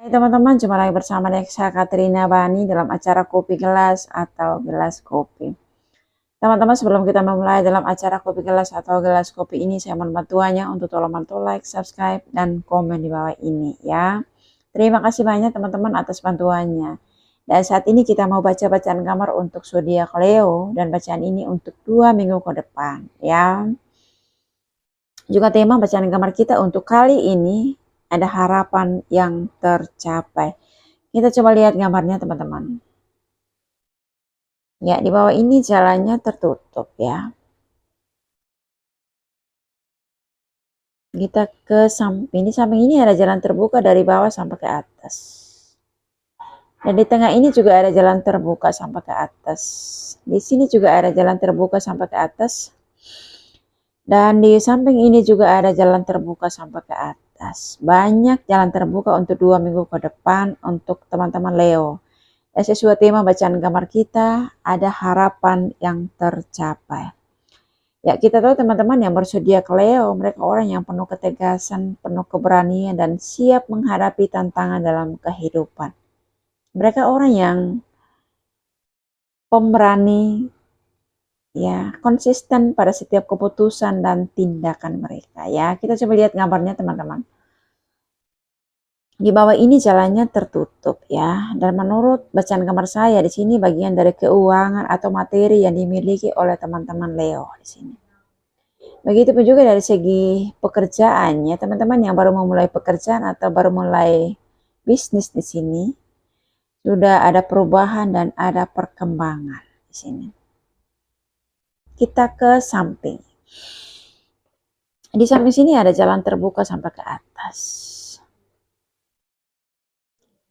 Hai teman-teman, jumpa lagi bersama Nexa Katrina Bani dalam acara Kopi Gelas atau Gelas Kopi. Teman-teman, sebelum kita memulai dalam acara Kopi Gelas atau Gelas Kopi ini, saya mohon bantuannya untuk tolong bantu like, subscribe, dan komen di bawah ini ya. Terima kasih banyak teman-teman atas bantuannya. Dan saat ini kita mau baca bacaan kamar untuk zodiak Leo, dan bacaan ini untuk 2 minggu ke depan ya. Juga tema bacaan kamar kita untuk kali ini ada harapan yang tercapai. Kita coba lihat gambarnya teman-teman. Ya, di bawah ini jalannya tertutup ya. Kita ke samping. Di samping ini ada jalan terbuka dari bawah sampai ke atas. Dan di tengah ini juga ada jalan terbuka sampai ke atas. Di sini juga ada jalan terbuka sampai ke atas. Dan di samping ini juga ada jalan terbuka sampai ke atas. Banyak jalan terbuka untuk 2 minggu ke depan untuk teman-teman Leo. Dan sesuai tema bacaan kamar kita, ada harapan yang tercapai. Ya, kita tahu teman-teman yang berzodiak Leo, mereka orang yang penuh ketegasan, penuh keberanian, dan siap menghadapi tantangan dalam kehidupan. Mereka orang yang pemberani, ya, konsisten pada setiap keputusan dan tindakan mereka. Ya, kita coba lihat gambarnya teman-teman. Di bawah ini jalannya tertutup ya. Dan menurut bacaan kamar saya di sini bagian dari keuangan atau materi yang dimiliki oleh teman-teman Leo di sini. Begitupun juga dari segi pekerjaannya, teman-teman yang baru memulai pekerjaan atau baru mulai bisnis di sini, sudah ada perubahan dan ada perkembangan di sini. Kita ke samping. Di samping sini ada jalan terbuka sampai ke atas.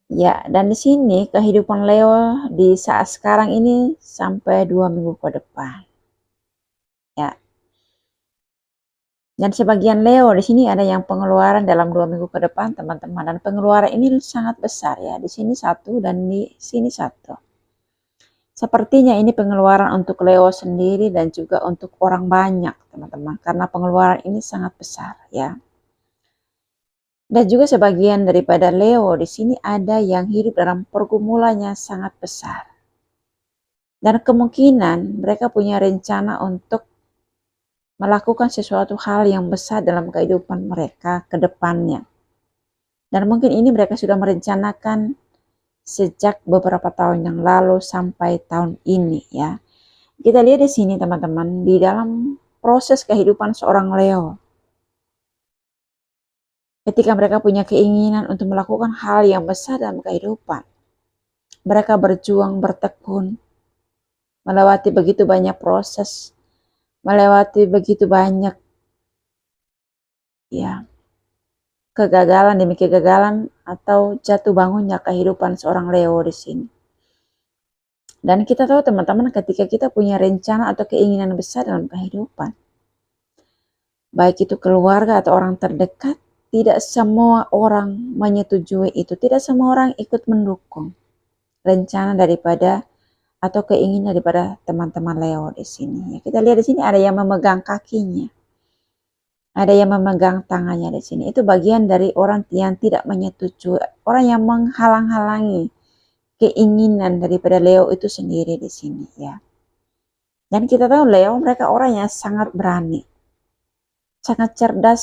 Ya, dan di sini kehidupan Leo di saat sekarang ini sampai 2 minggu ke depan. Ya. Dan sebagian Leo di sini ada yang pengeluaran dalam 2 minggu ke depan, teman-teman. Dan pengeluaran ini sangat besar ya. Di sini satu dan di sini satu. Sepertinya ini pengeluaran untuk Leo sendiri dan juga untuk orang banyak, teman-teman. Karena pengeluaran ini sangat besar ya. Dan juga sebagian daripada Leo di sini ada yang hidup dalam pergumulannya sangat besar. Dan kemungkinan mereka punya rencana untuk melakukan sesuatu hal yang besar dalam kehidupan mereka ke depannya. Dan mungkin ini mereka sudah merencanakan sejak beberapa tahun yang lalu sampai tahun ini ya. Kita lihat di sini teman-teman, di dalam proses kehidupan seorang Leo. Ketika mereka punya keinginan untuk melakukan hal yang besar dalam kehidupan. Mereka berjuang, bertekun, melewati begitu banyak proses, melewati begitu banyak ya kegagalan demi kegagalan atau jatuh bangunnya kehidupan seorang Leo di sini. Dan kita tahu teman-teman ketika kita punya rencana atau keinginan besar dalam kehidupan, baik itu keluarga atau orang terdekat, tidak semua orang menyetujui itu, tidak semua orang ikut mendukung rencana daripada atau keinginan daripada teman-teman Leo di sini. Kita lihat di sini ada yang memegang kakinya. Ada yang memegang tangannya di sini. Itu bagian dari orang yang tidak menyetujui, orang yang menghalang-halangi keinginan daripada Leo itu sendiri di sini ya. Dan kita tahu Leo mereka orang yang sangat berani, sangat cerdas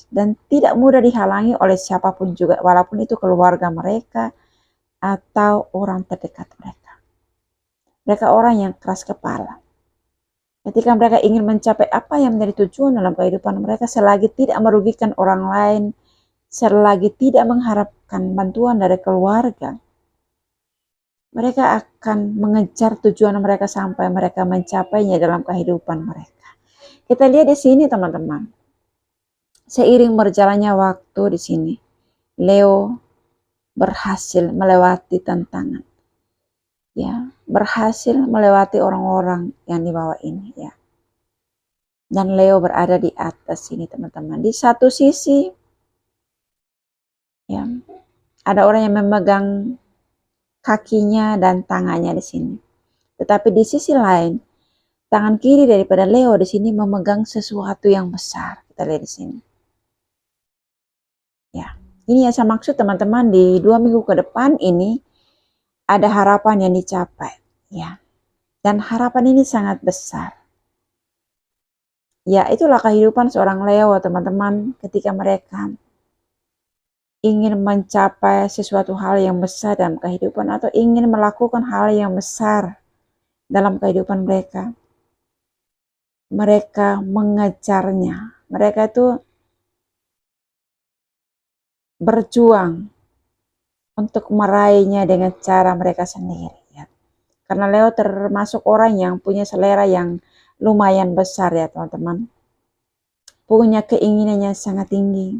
dan tidak mudah dihalangi oleh siapapun juga, walaupun itu keluarga mereka atau orang terdekat mereka. Mereka orang yang keras kepala. Ketika mereka ingin mencapai apa yang menjadi tujuan dalam kehidupan mereka, selagi tidak merugikan orang lain, selagi tidak mengharapkan bantuan dari keluarga, mereka akan mengejar tujuan mereka sampai mereka mencapainya dalam kehidupan mereka. Kita lihat di sini teman-teman. Seiring berjalannya waktu di sini, Leo berhasil melewati tantangan. Ya, berhasil melewati orang-orang yang di bawah ini ya. Dan Leo berada di atas sini teman-teman. Di satu sisi ya, ada orang yang memegang kakinya dan tangannya di sini. Tetapi di sisi lain, tangan kiri daripada Leo di sini memegang sesuatu yang besar. Kita lihat di sini. Ya. Ini yang saya maksud teman-teman, di 2 minggu ke depan ini ada harapan yang dicapai, ya. Dan harapan ini sangat besar. Ya, itulah kehidupan seorang Leo, teman-teman, ketika mereka ingin mencapai sesuatu hal yang besar dalam kehidupan atau ingin melakukan hal yang besar dalam kehidupan mereka. Mereka mengejarnya. Mereka itu berjuang untuk meraihnya dengan cara mereka sendiri. Ya. Karena Leo termasuk orang yang punya selera yang lumayan besar ya teman-teman. Punya keinginan yang sangat tinggi.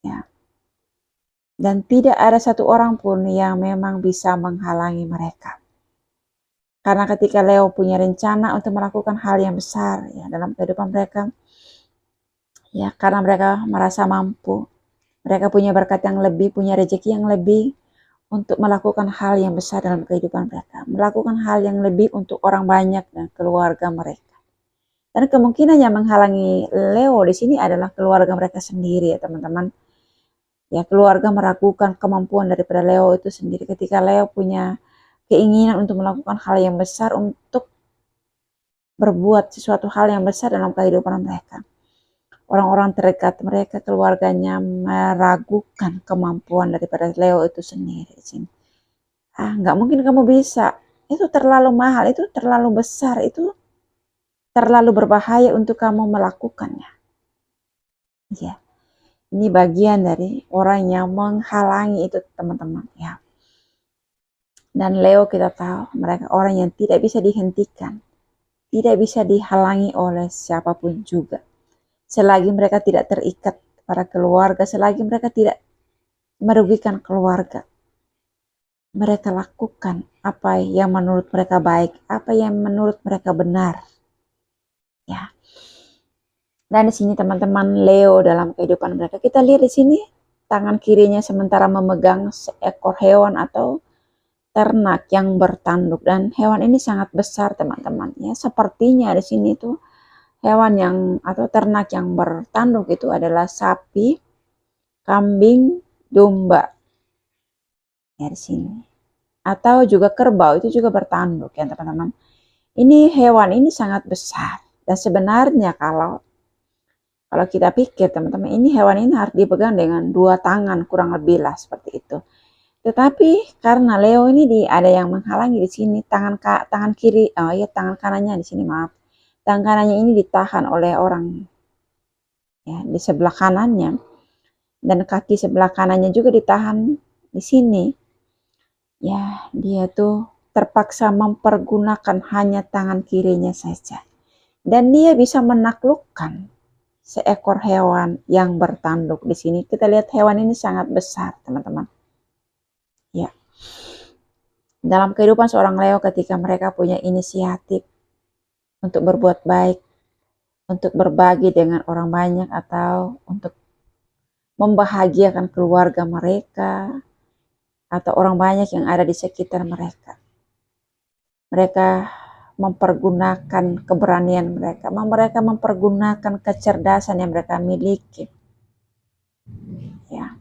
Ya. Dan tidak ada satu orang pun yang memang bisa menghalangi mereka. Karena ketika Leo punya rencana untuk melakukan hal yang besar ya dalam kehidupan mereka, ya karena mereka merasa mampu, mereka punya berkat yang lebih, punya rezeki yang lebih untuk melakukan hal yang besar dalam kehidupan mereka, melakukan hal yang lebih untuk orang banyak dan keluarga mereka. Dan kemungkinan yang menghalangi Leo di sini adalah keluarga mereka sendiri ya teman-teman. Ya keluarga meragukan kemampuan daripada Leo itu sendiri ketika Leo punya keinginan untuk melakukan hal yang besar, untuk berbuat sesuatu hal yang besar dalam kehidupan mereka. Orang-orang terdekat mereka, keluarganya meragukan kemampuan daripada Leo itu sendiri. Nggak mungkin kamu bisa. Itu terlalu mahal, itu terlalu besar, itu terlalu berbahaya untuk kamu melakukannya. Ya, ini bagian dari orang yang menghalangi itu teman-teman. Ya. Dan Leo kita tahu mereka orang yang tidak bisa dihentikan, tidak bisa dihalangi oleh siapapun juga. Selagi mereka tidak terikat pada keluarga, selagi mereka tidak merugikan keluarga, mereka lakukan apa yang menurut mereka baik, apa yang menurut mereka benar. Ya. Dan di sini teman-teman Leo dalam kehidupan mereka, kita lihat di sini tangan kirinya sementara memegang seekor hewan atau ternak yang bertanduk, dan hewan ini sangat besar teman-teman. Ya, sepertinya di sini tuh hewan yang atau ternak yang bertanduk itu adalah sapi, kambing, domba. Ya di sini. Atau juga kerbau itu juga bertanduk ya teman-teman. Ini hewan ini sangat besar. Dan sebenarnya kalau kita pikir teman-teman, ini hewan ini harus dipegang dengan 2 tangan kurang lebih lah seperti itu. Tetapi karena Leo ini ada yang menghalangi di sini, tangan kiri, tangan kanannya di sini maaf. Tangan kanannya ini ditahan oleh orang ya di sebelah kanannya, dan kaki sebelah kanannya juga ditahan di sini. Ya, dia tuh terpaksa mempergunakan hanya tangan kirinya saja. Dan dia bisa menaklukkan seekor hewan yang bertanduk di sini. Kita lihat hewan ini sangat besar, teman-teman. Ya. Dalam kehidupan seorang Leo ketika mereka punya inisiatif untuk berbuat baik, untuk berbagi dengan orang banyak, atau untuk membahagiakan keluarga mereka atau orang banyak yang ada di sekitar mereka. Mereka mempergunakan keberanian mereka mempergunakan kecerdasan yang mereka miliki. Ya.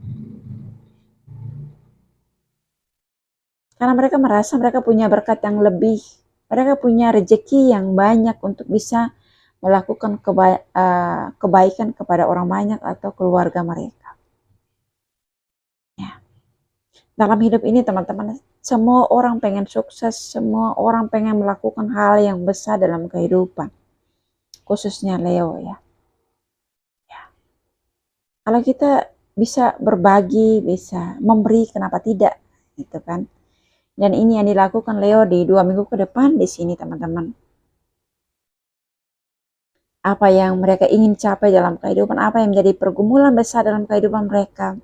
Karena mereka merasa mereka punya berkat yang lebih, mereka punya rezeki yang banyak untuk bisa melakukan kebaikan kepada orang banyak atau keluarga mereka. Ya. Dalam hidup ini teman-teman, semua orang pengen sukses, semua orang pengen melakukan hal yang besar dalam kehidupan. Khususnya Leo ya. Ya. Kalau kita bisa berbagi, bisa memberi, kenapa tidak? Gitu kan. Dan ini yang dilakukan Leo di 2 minggu ke depan di sini teman-teman. Apa yang mereka ingin capai dalam kehidupan, apa yang menjadi pergumulan besar dalam kehidupan mereka,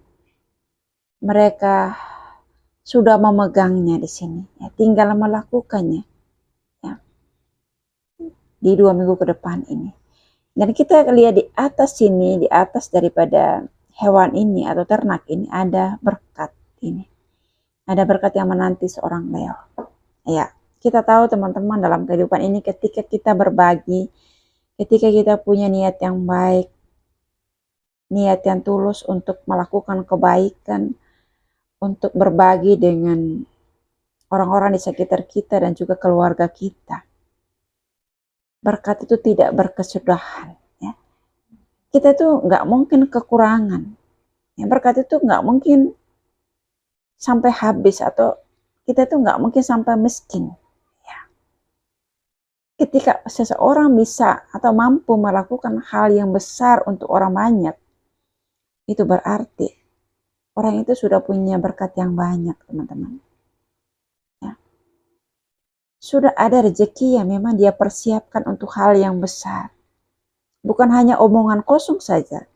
mereka sudah memegangnya di sini. Ya, tinggal melakukannya ya, di 2 minggu ke depan ini. Dan kita lihat di atas sini, di atas daripada hewan ini atau ternak ini ada berkat ini. Ada berkat yang menanti seorang Leo. Ya, kita tahu teman-teman dalam kehidupan ini ketika kita berbagi, ketika kita punya niat yang baik, niat yang tulus untuk melakukan kebaikan, untuk berbagi dengan orang-orang di sekitar kita dan juga keluarga kita. Berkat itu tidak berkesudahan. Ya. Kita itu nggak mungkin kekurangan. Ya, berkat itu nggak mungkin sampai habis atau kita itu nggak mungkin sampai miskin. Ya. Ketika seseorang bisa atau mampu melakukan hal yang besar untuk orang banyak, itu berarti orang itu sudah punya berkat yang banyak, teman-teman. Ya. Sudah ada rezeki yang memang dia persiapkan untuk hal yang besar. Bukan hanya omongan kosong saja,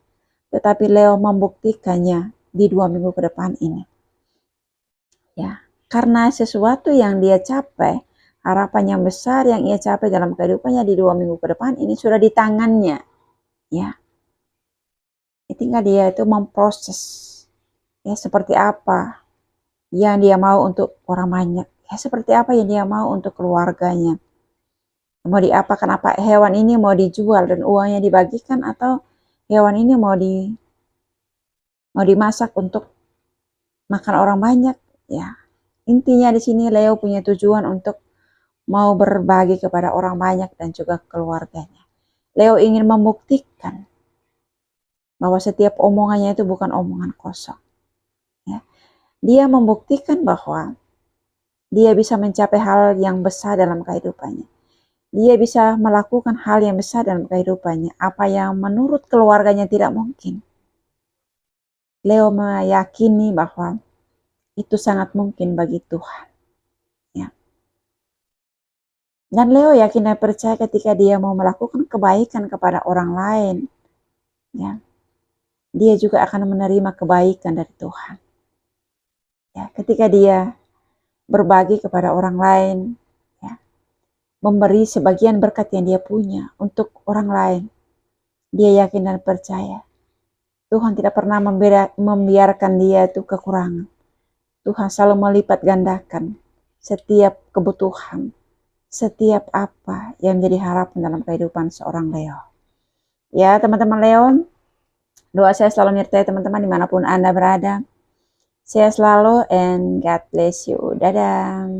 tetapi Leo membuktikannya di 2 minggu ke depan ini. Ya, karena sesuatu yang dia capai, harapan yang besar yang ia capai dalam kehidupannya di 2 minggu ke depan ini sudah di tangannya. Ya, tinggal dia itu memproses. Ya, seperti apa yang dia mau untuk orang banyak. Ya, seperti apa yang dia mau untuk keluarganya. Mau diapakan, apa hewan ini mau dijual dan uangnya dibagikan atau hewan ini mau dimasak untuk makan orang banyak. Ya, intinya di sini Leo punya tujuan untuk mau berbagi kepada orang banyak dan juga keluarganya. Leo ingin membuktikan bahwa setiap omongannya itu bukan omongan kosong. Ya. Dia membuktikan bahwa dia bisa mencapai hal yang besar dalam kehidupannya. Dia bisa melakukan hal yang besar dalam kehidupannya. Apa yang menurut keluarganya tidak mungkin. Leo meyakini bahwa itu sangat mungkin bagi Tuhan. Ya. Dan Leo yakin dan percaya ketika dia mau melakukan kebaikan kepada orang lain, ya, dia juga akan menerima kebaikan dari Tuhan. Ya, ketika dia berbagi kepada orang lain, ya, memberi sebagian berkat yang dia punya untuk orang lain, dia yakin dan percaya Tuhan tidak pernah membiarkan dia itu kekurangan. Tuhan selalu melipat gandakan setiap kebutuhan, setiap apa yang menjadi harapan dalam kehidupan seorang Leo. Ya, teman-teman Leo, doa saya selalu menyertai teman-teman dimanapun Anda berada. Sehat selalu and God bless you. Dadah.